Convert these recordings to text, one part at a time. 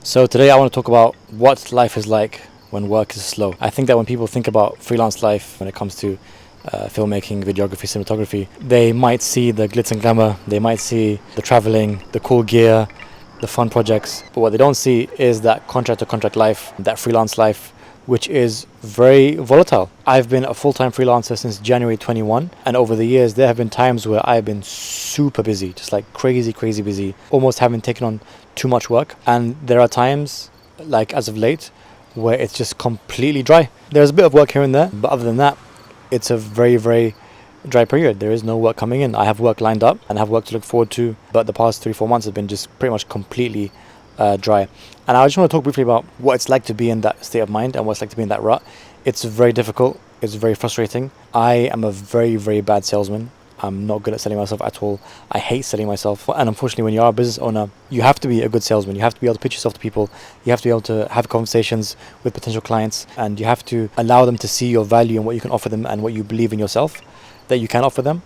So today I want to talk about what life is like when work is slow. I think that when people think about freelance life, when it comes to filmmaking, videography, cinematography, they might see the glitz and glamour, they might see the traveling, the cool gear, the fun projects. But what they don't see is that contract to contract life, that freelance life, which is very volatile. I've been a full-time freelancer since January 21, and over the years there have been times where I've been super busy, just like crazy busy, almost having taken on too much work. And there are times, like as of late, where it's just completely dry. There's a bit of work here and there, but other than that, it's a very dry period. There is no work coming in. I have work lined up and have work to look forward to, but the past 3-4 months have been just pretty much completely dry. And I just want to talk briefly about what it's like to be in that state of mind and what it's like to be in that rut. It's very difficult. It's very frustrating. I am a very bad salesman. I'm not good at selling myself at all. I hate selling myself. And unfortunately, when you are a business owner, you have to be a good salesman. You have to be able to pitch yourself to people. You have to be able to have conversations with potential clients, and you have to allow them to see your value and what you can offer them and what you believe in yourself that you can offer them.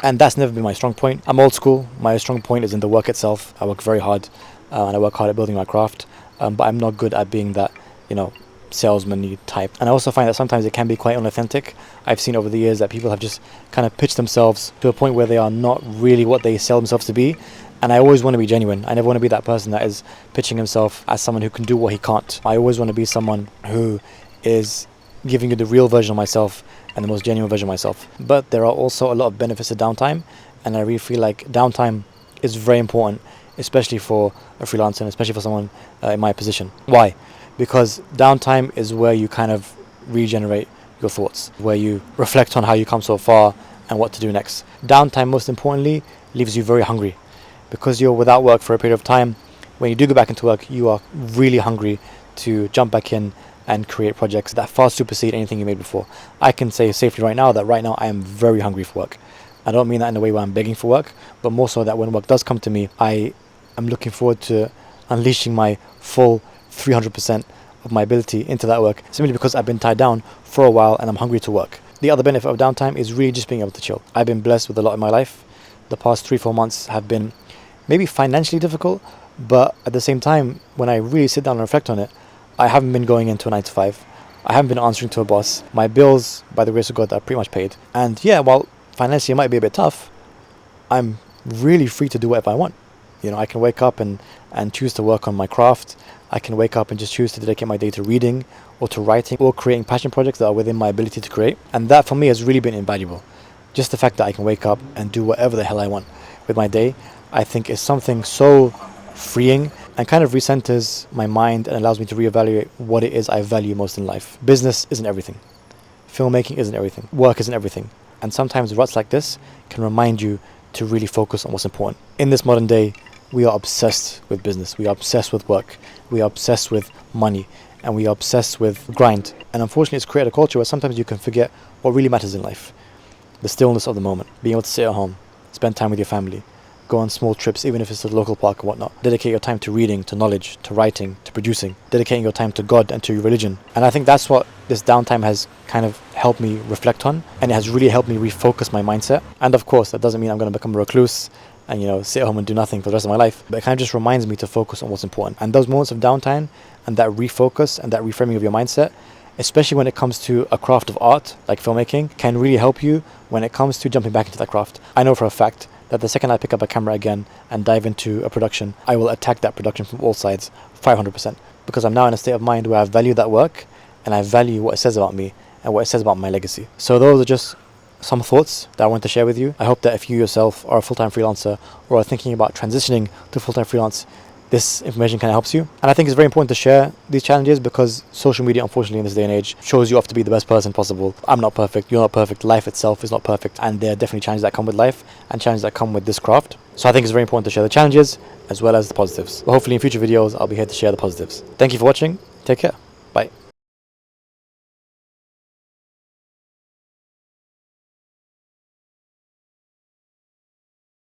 And that's never been my strong point. I'm old school. My strong point is in the work itself. I work very hard, and I work hard at building my craft. But I'm not good at being that, salesman-y type. And I also find that sometimes it can be quite unauthentic. I've seen over the years that people have just kind of pitched themselves to a point where they are not really what they sell themselves to be. And I always want to be genuine. I never want to be that person that is pitching himself as someone who can do what he can't. I always want to be someone who is giving you the real version of myself and the most genuine version of myself. But there are also a lot of benefits to downtime, and I really feel like downtime is very important, especially for a freelancer and especially for someone in my position. Why? Because downtime is where you kind of regenerate your thoughts, where you reflect on how you come so far and what to do next. Downtime, most importantly, leaves you very hungry. Because you're without work for a period of time, when you do go back into work, you are really hungry to jump back in and create projects that far supersede anything you made before. I can say safely right now that right now I am very hungry for work. I don't mean that in a way where I'm begging for work, but more so that when work does come to me, I am looking forward to unleashing my full 300% of my ability into that work, simply because I've been tied down for a while and I'm hungry to work. The other benefit of downtime is really just being able to chill. I've been blessed with a lot in my life. The past 3-4 months have been maybe financially difficult, but at the same time, when I really sit down and reflect on it, I haven't been going into a 9 to 5. I haven't been answering to a boss. My bills, by the grace of God, are pretty much paid. And yeah, while financially it might be a bit tough, I'm really free to do whatever I want. I can wake up and choose to work on my craft. I can wake up and just choose to dedicate my day to reading or to writing or creating passion projects that are within my ability to create. And that for me has really been invaluable. Just the fact that I can wake up and do whatever the hell I want with my day, I think is something so freeing and kind of recenters my mind and allows me to reevaluate what it is I value most in life. Business isn't everything. Filmmaking isn't everything. Work isn't everything. And sometimes ruts like this can remind you to really focus on what's important. In this modern day, we are obsessed with business. We are obsessed with work. We are obsessed with money. And we are obsessed with grind. And unfortunately, it's created a culture where sometimes you can forget what really matters in life. The stillness of the moment. Being able to sit at home, spend time with your family, go on small trips, even if it's to the local park or whatnot. Dedicate your time to reading, to knowledge, to writing, to producing. Dedicating your time to God and to your religion. And I think that's what this downtime has kind of helped me reflect on. And it has really helped me refocus my mindset. And of course, that doesn't mean I'm going to become a recluse and sit at home and do nothing for the rest of my life. But it kind of just reminds me to focus on what's important. And those moments of downtime and that refocus and that reframing of your mindset, especially when it comes to a craft of art like filmmaking, can really help you when it comes to jumping back into that craft. I know for a fact that the second I pick up a camera again and dive into a production, I will attack that production from all sides 500%, because I'm now in a state of mind where I value that work and I value what it says about me and what it says about my legacy. So those are just some thoughts that I want to share with you. I hope that if you yourself are a full-time freelancer or are thinking about transitioning to full-time freelance, this information kind of helps you. And I think it's very important to share these challenges because social media, unfortunately, in this day and age, shows you off to be the best person possible. I'm not perfect. You're not perfect. Life itself is not perfect. And there are definitely challenges that come with life and challenges that come with this craft. So I think it's very important to share the challenges as well as the positives. But hopefully in future videos, I'll be here to share the positives. Thank you for watching. Take care.